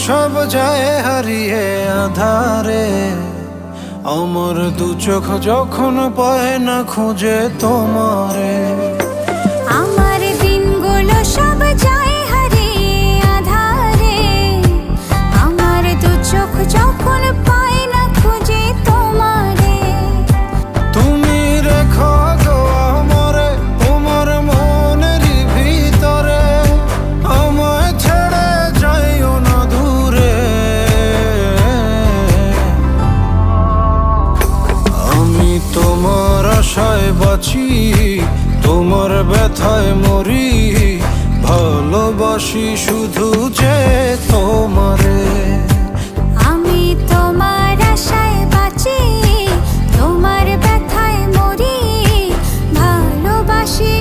সব যায় হারিয়ে আধারে, আমার দু চোখ যখন পায় না খুঁজে তোমারে। আমার দিনগুলো সব যায় হারিয়ে আধারে, আমার দু চোখ যখন পায় না খুঁজে তোমারে। তুমি রেখো গো আমারে তোমার মনেরই ভিতরে, আমায় ছেড়ে যাইও না দূরে। আমি তোমার আশায় বাঁচি, তোমার ব্যথায় মরি, ভালোবাসি শুধু যে তোমারে।